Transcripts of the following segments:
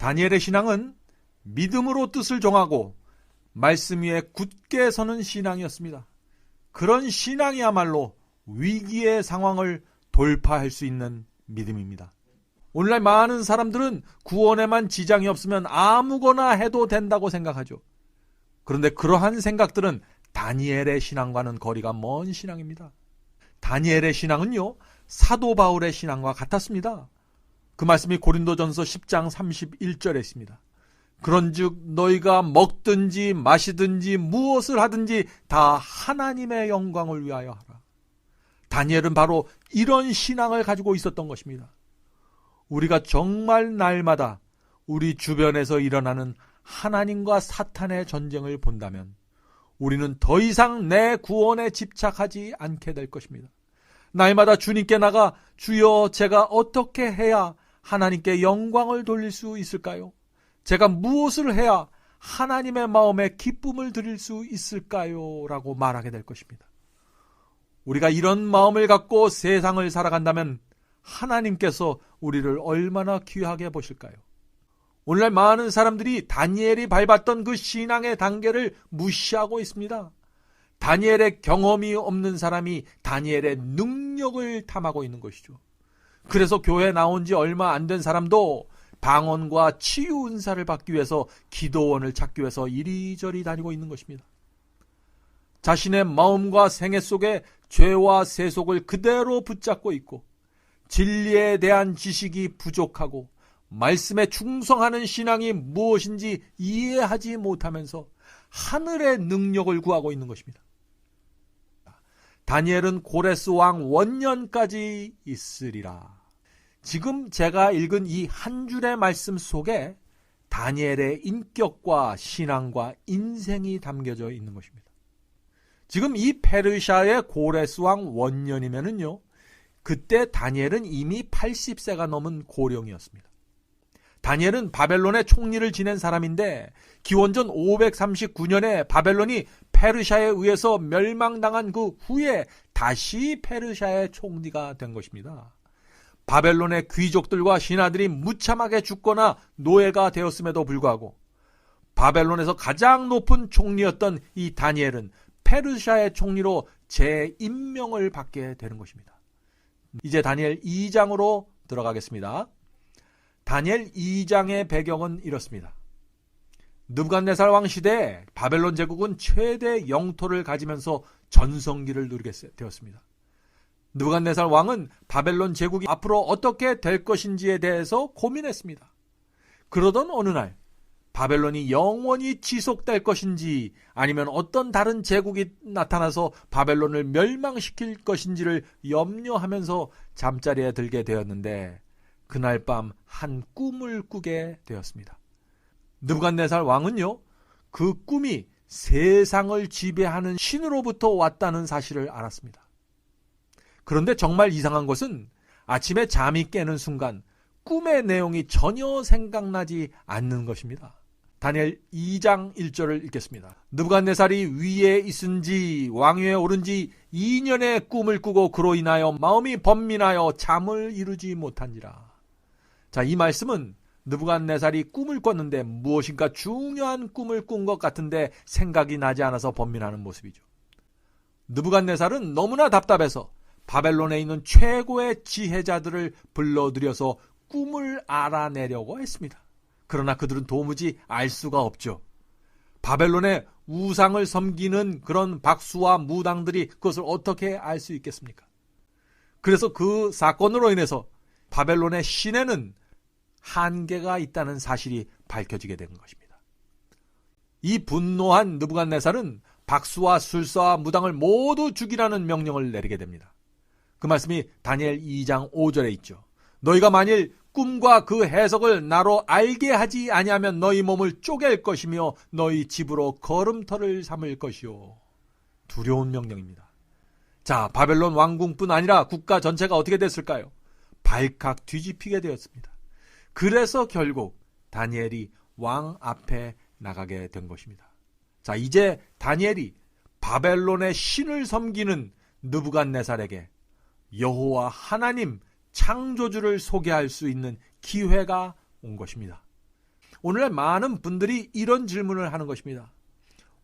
다니엘의 신앙은 믿음으로 뜻을 정하고 말씀 위에 굳게 서는 신앙이었습니다. 그런 신앙이야말로 위기의 상황을 돌파할 수 있는 믿음입니다. 오늘날 많은 사람들은 구원에만 지장이 없으면 아무거나 해도 된다고 생각하죠. 그런데 그러한 생각들은 다니엘의 신앙과는 거리가 먼 신앙입니다. 다니엘의 신앙은요, 사도 바울의 신앙과 같았습니다. 그 말씀이 고린도전서 10장 31절에 있습니다. 그런즉 너희가 먹든지 마시든지 무엇을 하든지 다 하나님의 영광을 위하여 하라. 다니엘은 바로 이런 신앙을 가지고 있었던 것입니다. 우리가 정말 날마다 우리 주변에서 일어나는 하나님과 사탄의 전쟁을 본다면 우리는 더 이상 내 구원에 집착하지 않게 될 것입니다. 날마다 주님께 나가 주여 제가 어떻게 해야 하나님께 영광을 돌릴 수 있을까요? 제가 무엇을 해야 하나님의 마음에 기쁨을 드릴 수 있을까요? 라고 말하게 될 것입니다. 우리가 이런 마음을 갖고 세상을 살아간다면 하나님께서 우리를 얼마나 귀하게 보실까요? 오늘날 많은 사람들이 다니엘이 밟았던 그 신앙의 단계를 무시하고 있습니다. 다니엘의 경험이 없는 사람이 다니엘의 능력을 탐하고 있는 것이죠. 그래서 교회에 나온 지 얼마 안 된 사람도 방언과 치유 은사를 받기 위해서 기도원을 찾기 위해서 이리저리 다니고 있는 것입니다. 자신의 마음과 생애 속에 죄와 세속을 그대로 붙잡고 있고 진리에 대한 지식이 부족하고 말씀에 충성하는 신앙이 무엇인지 이해하지 못하면서 하늘의 능력을 구하고 있는 것입니다. 다니엘은 고레스 왕 원년까지 있으리라. 지금 제가 읽은 이 한 줄의 말씀 속에 다니엘의 인격과 신앙과 인생이 담겨져 있는 것입니다. 지금 이 페르시아의 고레스 왕 원년이면은요, 그때 다니엘은 이미 80세가 넘은 고령이었습니다. 다니엘은 바벨론의 총리를 지낸 사람인데 기원전 539년에 바벨론이 페르시아에 의해서 멸망당한 그 후에 다시 페르시아의 총리가 된 것입니다. 바벨론의 귀족들과 신하들이 무참하게 죽거나 노예가 되었음에도 불구하고 바벨론에서 가장 높은 총리였던 이 다니엘은 페르시아의 총리로 재임명을 받게 되는 것입니다. 이제 다니엘 2장으로 들어가겠습니다. 다니엘 2장의 배경은 이렇습니다. 느부갓네살 왕 시대에 바벨론 제국은 최대 영토를 가지면서 전성기를 누리게 되었습니다. 느부갓네살 왕은 바벨론 제국이 앞으로 어떻게 될 것인지에 대해서 고민했습니다. 그러던 어느 날 바벨론이 영원히 지속될 것인지 아니면 어떤 다른 제국이 나타나서 바벨론을 멸망시킬 것인지를 염려하면서 잠자리에 들게 되었는데 그날 밤 한 꿈을 꾸게 되었습니다. 느부갓네살 왕은요, 그 꿈이 세상을 지배하는 신으로부터 왔다는 사실을 알았습니다. 그런데 정말 이상한 것은 아침에 잠이 깨는 순간 꿈의 내용이 전혀 생각나지 않는 것입니다. 다니엘 2장 1절을 읽겠습니다. 느부갓네살이 위에 있은지 왕위에 오른지 2년의 꿈을 꾸고 그로 인하여 마음이 번민하여 잠을 이루지 못한지라. 자, 이 말씀은 느부갓네살이 꿈을 꿨는데 무엇인가 중요한 꿈을 꾼 것 같은데 생각이 나지 않아서 번민하는 모습이죠. 느부갓네살은 너무나 답답해서 바벨론에 있는 최고의 지혜자들을 불러들여서 꿈을 알아내려고 했습니다. 그러나 그들은 도무지 알 수가 없죠. 바벨론의 우상을 섬기는 그런 박수와 무당들이 그것을 어떻게 알 수 있겠습니까? 그래서 그 사건으로 인해서 바벨론의 신에는 한계가 있다는 사실이 밝혀지게 된 것입니다. 이 분노한 느부갓네살은 박수와 술사와 무당을 모두 죽이라는 명령을 내리게 됩니다. 그 말씀이 다니엘 2장 5절에 있죠. 너희가 만일 꿈과 그 해석을 나로 알게 하지 아니하면 너희 몸을 쪼갤 것이며 너희 집으로 걸음터를 삼을 것이요. 두려운 명령입니다. 자, 바벨론 왕궁뿐 아니라 국가 전체가 어떻게 됐을까요? 발칵 뒤집히게 되었습니다. 그래서 결국 다니엘이 왕 앞에 나가게 된 것입니다. 자, 이제 다니엘이 바벨론의 신을 섬기는 느부갓네살에게 여호와 하나님 창조주를 소개할 수 있는 기회가 온 것입니다. 오늘날 많은 분들이 이런 질문을 하는 것입니다.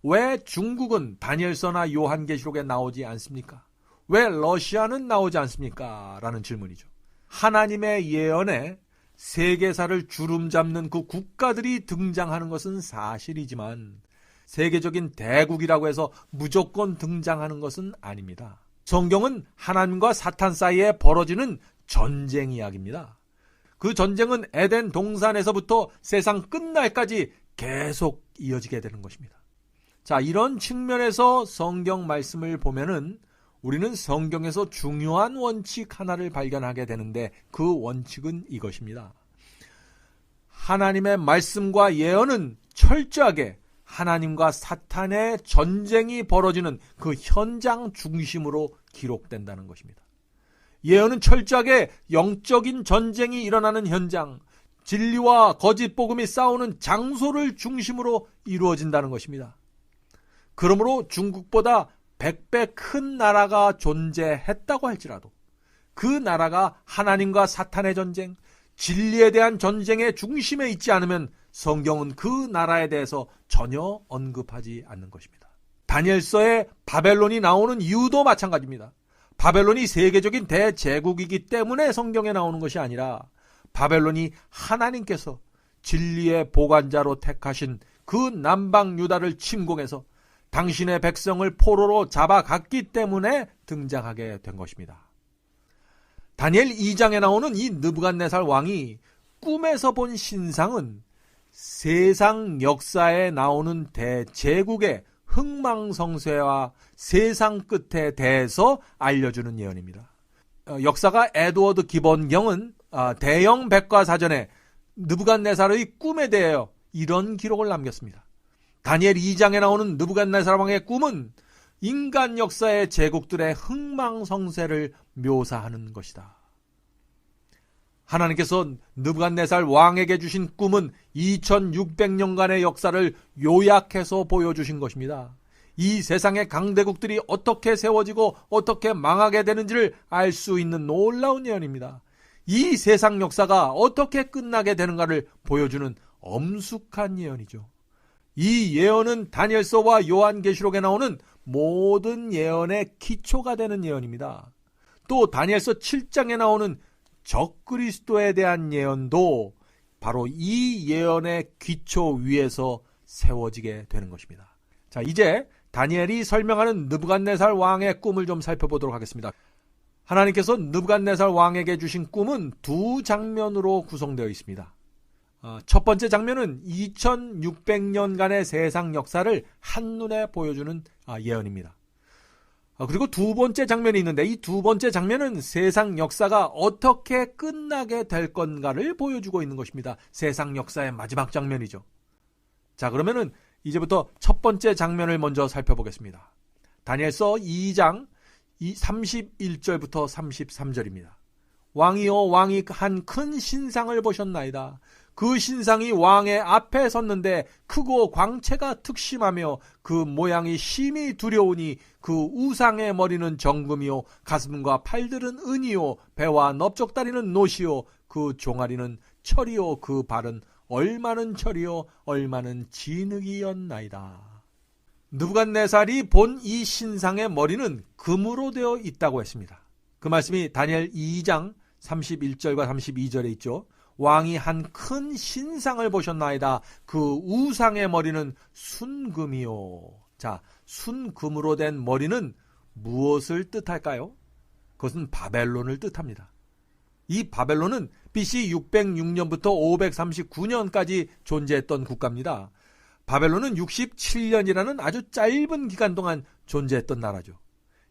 왜 중국은 다니엘서나 요한계시록에 나오지 않습니까? 왜 러시아는 나오지 않습니까? 라는 질문이죠. 하나님의 예언에 세계사를 주름잡는 그 국가들이 등장하는 것은 사실이지만 세계적인 대국이라고 해서 무조건 등장하는 것은 아닙니다. 성경은 하나님과 사탄 사이에 벌어지는 전쟁 이야기입니다. 그 전쟁은 에덴 동산에서부터 세상 끝날까지 계속 이어지게 되는 것입니다. 자, 이런 측면에서 성경 말씀을 보면은 우리는 성경에서 중요한 원칙 하나를 발견하게 되는데 그 원칙은 이것입니다. 하나님의 말씀과 예언은 철저하게 하나님과 사탄의 전쟁이 벌어지는 그 현장 중심으로 기록된다는 것입니다. 예언은 철저하게 영적인 전쟁이 일어나는 현장, 진리와 거짓 복음이 싸우는 장소를 중심으로 이루어진다는 것입니다. 그러므로 중국보다 100배 큰 나라가 존재했다고 할지라도 그 나라가 하나님과 사탄의 전쟁, 진리에 대한 전쟁의 중심에 있지 않으면 성경은 그 나라에 대해서 전혀 언급하지 않는 것입니다. 다니엘서에 바벨론이 나오는 이유도 마찬가지입니다. 바벨론이 세계적인 대제국이기 때문에 성경에 나오는 것이 아니라 바벨론이 하나님께서 진리의 보관자로 택하신 그 남방 유다를 침공해서 당신의 백성을 포로로 잡아갔기 때문에 등장하게 된 것입니다. 다니엘 2장에 나오는 이 느부갓네살 왕이 꿈에서 본 신상은 세상 역사에 나오는 대제국의 흥망성쇠와 세상 끝에 대해서 알려주는 예언입니다. 역사가 에드워드 기본경은 대영 백과사전에 느부갓네살의 꿈에 대하여 이런 기록을 남겼습니다. 다니엘 2장에 나오는 느부갓네살 왕의 꿈은 인간 역사의 제국들의 흥망성쇠를 묘사하는 것이다. 하나님께서 느부갓네살 왕에게 주신 꿈은 2600년간의 역사를 요약해서 보여주신 것입니다. 이 세상의 강대국들이 어떻게 세워지고 어떻게 망하게 되는지를 알 수 있는 놀라운 예언입니다. 이 세상 역사가 어떻게 끝나게 되는가를 보여주는 엄숙한 예언이죠. 이 예언은 다니엘서와 요한계시록에 나오는 모든 예언의 기초가 되는 예언입니다. 또 다니엘서 7장에 나오는 적그리스도에 대한 예언도 바로 이 예언의 기초 위에서 세워지게 되는 것입니다. 자, 이제 다니엘이 설명하는 느부갓네살 왕의 꿈을 좀 살펴보도록 하겠습니다. 하나님께서 느부갓네살 왕에게 주신 꿈은 두 장면으로 구성되어 있습니다. 첫 번째 장면은 2600년간의 세상 역사를 한눈에 보여주는 예언입니다. 그리고 두 번째 장면이 있는데 이 두 번째 장면은 세상 역사가 어떻게 끝나게 될 건가를 보여주고 있는 것입니다. 세상 역사의 마지막 장면이죠. 자, 그러면은 이제부터 첫 번째 장면을 먼저 살펴보겠습니다. 다니엘서 2장 31절부터 33절입니다. 왕이여 왕이 한 큰 신상을 보셨나이다. 그 신상이 왕의 앞에 섰는데 크고 광채가 특심하며 그 모양이 심히 두려우니 그 우상의 머리는 정금이요 가슴과 팔들은 은이요 배와 넓적다리는 노시요 그 종아리는 철이요 그 발은 얼마는 철이요 얼마는 진흙이었나이다. 느부갓네살이 본 이 신상의 머리는 금으로 되어 있다고 했습니다. 그 말씀이 다니엘 2장 31절과 32절에 있죠. 왕이 한 큰 신상을 보셨나이다. 그 우상의 머리는 순금이요. 자, 순금으로 된 머리는 무엇을 뜻할까요? 그것은 바벨론을 뜻합니다. 이 바벨론은 BC 606년부터 539년까지 존재했던 국가입니다. 바벨론은 67년이라는 아주 짧은 기간 동안 존재했던 나라죠.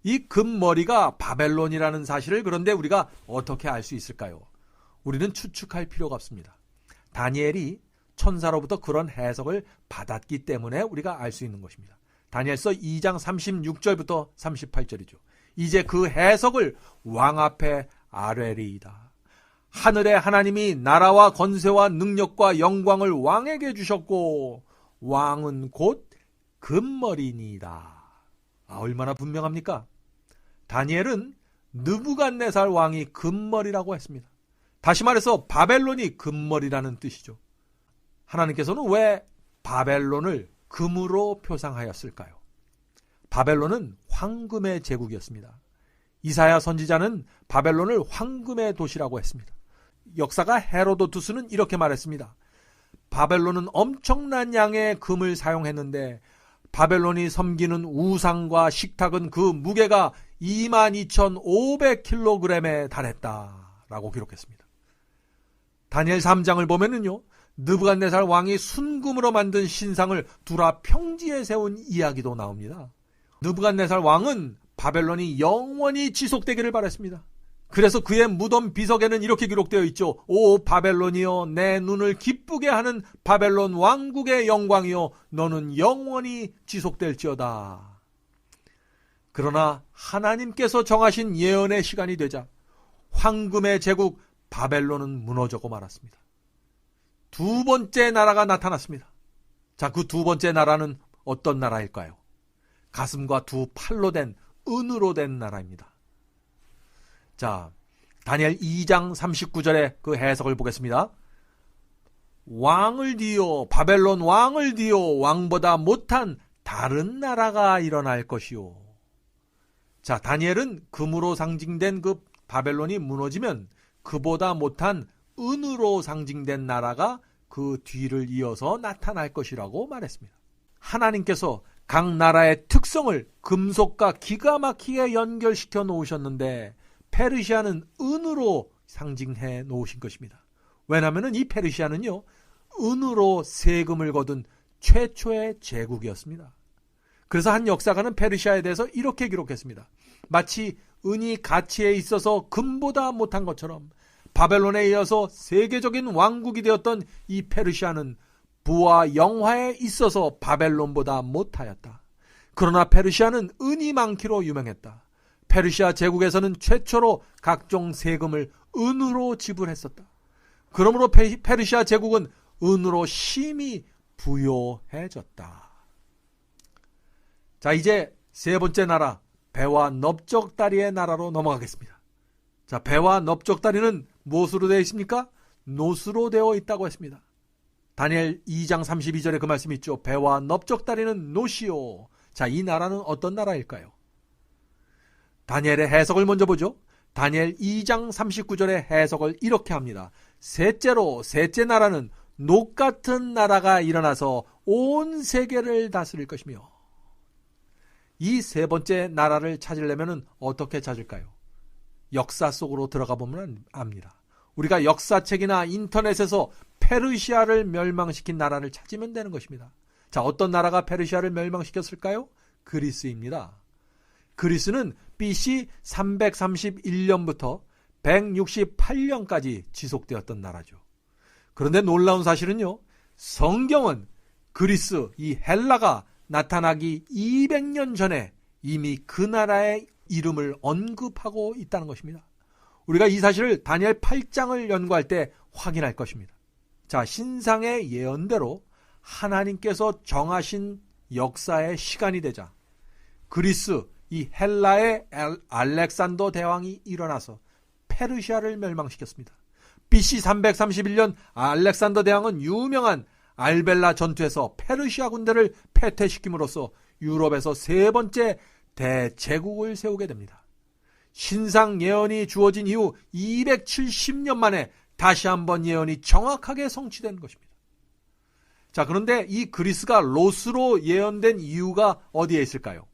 이 금머리가 바벨론이라는 사실을 그런데 우리가 어떻게 알 수 있을까요? 우리는 추측할 필요가 없습니다. 다니엘이 천사로부터 그런 해석을 받았기 때문에 우리가 알 수 있는 것입니다. 다니엘서 2장 36절부터 38절이죠. 이제 그 해석을 왕 앞에 아뢰리이다. 하늘의 하나님이 나라와 권세와 능력과 영광을 왕에게 주셨고 왕은 곧 금머리니이다. 얼마나 분명합니까? 다니엘은 느부갓네살 왕이 금머리라고 했습니다. 다시 말해서 바벨론이 금머리라는 뜻이죠. 하나님께서는 왜 바벨론을 금으로 표상하였을까요? 바벨론은 황금의 제국이었습니다. 이사야 선지자는 바벨론을 황금의 도시라고 했습니다. 역사가 헤로도투스는 이렇게 말했습니다. 바벨론은 엄청난 양의 금을 사용했는데 바벨론이 섬기는 우상과 식탁은 그 무게가 22,500kg에 달했다라고 기록했습니다. 다니엘 3장을 보면은요, 느부갓네살 왕이 순금으로 만든 신상을 두라 평지에 세운 이야기도 나옵니다. 느부갓네살 왕은 바벨론이 영원히 지속되기를 바랐습니다. 그래서 그의 무덤 비석에는 이렇게 기록되어 있죠. 오 바벨론이여, 내 눈을 기쁘게 하는 바벨론 왕국의 영광이여, 너는 영원히 지속될지어다. 그러나 하나님께서 정하신 예언의 시간이 되자 황금의 제국 바벨론은 무너져고 말았습니다. 두 번째 나라가 나타났습니다. 자, 그 두 번째 나라는 어떤 나라일까요? 가슴과 두 팔로 된 은으로 된 나라입니다. 자, 다니엘 2장 39절의 그 해석을 보겠습니다. 왕을 뒤어, 바벨론 왕을 뒤어 왕보다 못한 다른 나라가 일어날 것이요. 자, 다니엘은 금으로 상징된 그 바벨론이 무너지면 그보다 못한 은으로 상징된 나라가 그 뒤를 이어서 나타날 것이라고 말했습니다. 하나님께서 각 나라의 특성을 금속과 기가 막히게 연결시켜 놓으셨는데 페르시아는 은으로 상징해 놓으신 것입니다. 왜냐하면 이 페르시아는요, 은으로 세금을 거둔 최초의 제국이었습니다. 그래서 한 역사가는 페르시아에 대해서 이렇게 기록했습니다. 마치 은이 가치에 있어서 금보다 못한 것처럼 바벨론에 이어서 세계적인 왕국이 되었던 이 페르시아는 부와 영화에 있어서 바벨론보다 못하였다. 그러나 페르시아는 은이 많기로 유명했다. 페르시아 제국에서는 최초로 각종 세금을 은으로 지불했었다. 그러므로 페르시아 제국은 은으로 심히 부요해졌다. 자, 이제 세 번째 나라, 배와 넓적다리의 나라로 넘어가겠습니다. 자, 배와 넓적다리는 무엇으로 되어 있습니까? 노스로 되어 있다고 했습니다. 다니엘 2장 32절에 그 말씀이 있죠. 배와 넓적다리는 노시오. 자, 이 나라는 어떤 나라일까요? 다니엘의 해석을 먼저 보죠. 다니엘 2장 39절의 해석을 이렇게 합니다. 셋째로, 셋째 나라는 녹 같은 나라가 일어나서 온 세계를 다스릴 것이며, 이 세 번째 나라를 찾으려면 어떻게 찾을까요? 역사 속으로 들어가 보면 압니다. 우리가 역사책이나 인터넷에서 페르시아를 멸망시킨 나라를 찾으면 되는 것입니다. 자, 어떤 나라가 페르시아를 멸망시켰을까요? 그리스입니다. 그리스는 BC 331년부터 168년까지 지속되었던 나라죠. 그런데 놀라운 사실은요, 성경은 그리스, 이 헬라가 나타나기 200년 전에 이미 그 나라의 이름을 언급하고 있다는 것입니다. 우리가 이 사실을 다니엘 8장을 연구할 때 확인할 것입니다. 자, 신상의 예언대로 하나님께서 정하신 역사의 시간이 되자 그리스, 이 헬라의 알렉산더 대왕이 일어나서 페르시아를 멸망시켰습니다. BC 331년 알렉산더 대왕은 유명한 알벨라 전투에서 페르시아 군대를 패퇴시킴으로써 유럽에서 세 번째 대제국을 세우게 됩니다. 신상 예언이 주어진 이후 270년 만에 다시 한번 예언이 정확하게 성취된 것입니다. 자, 그런데 이 그리스가 로스로 예언된 이유가 어디에 있을까요?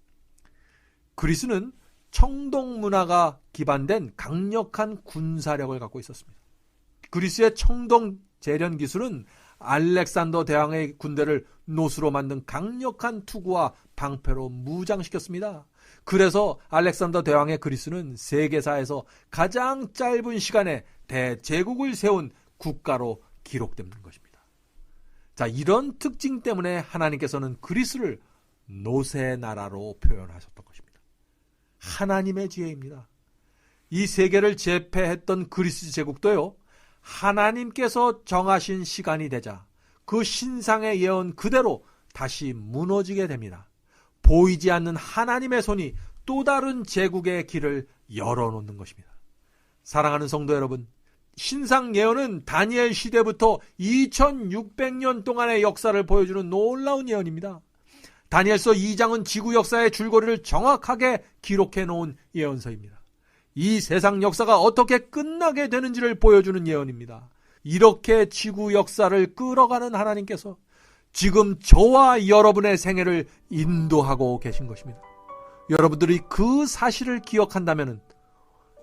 그리스는 청동 문화가 기반된 강력한 군사력을 갖고 있었습니다. 그리스의 청동 재련 기술은 알렉산더 대왕의 군대를 노스로 만든 강력한 투구와 방패로 무장시켰습니다. 그래서 알렉산더 대왕의 그리스는 세계사에서 가장 짧은 시간에 대제국을 세운 국가로 기록되는 것입니다. 자, 이런 특징 때문에 하나님께서는 그리스를 노새 나라로 표현하셨던 것입니다. 하나님의 지혜입니다. 이 세계를 제패했던 그리스 제국도요, 하나님께서 정하신 시간이 되자 그 신상의 예언 그대로 다시 무너지게 됩니다. 보이지 않는 하나님의 손이 또 다른 제국의 길을 열어놓는 것입니다. 사랑하는 성도 여러분, 신상 예언은 다니엘 시대부터 2600년 동안의 역사를 보여주는 놀라운 예언입니다. 다니엘서 2장은 지구 역사의 줄거리를 정확하게 기록해 놓은 예언서입니다. 이 세상 역사가 어떻게 끝나게 되는지를 보여주는 예언입니다. 이렇게 지구 역사를 끌어가는 하나님께서 지금 저와 여러분의 생애를 인도하고 계신 것입니다. 여러분들이 그 사실을 기억한다면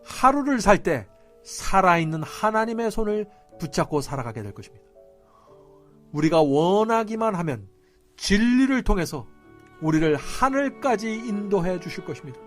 하루를 살 때 살아있는 하나님의 손을 붙잡고 살아가게 될 것입니다. 우리가 원하기만 하면 진리를 통해서 우리를 하늘까지 인도해 주실 것입니다.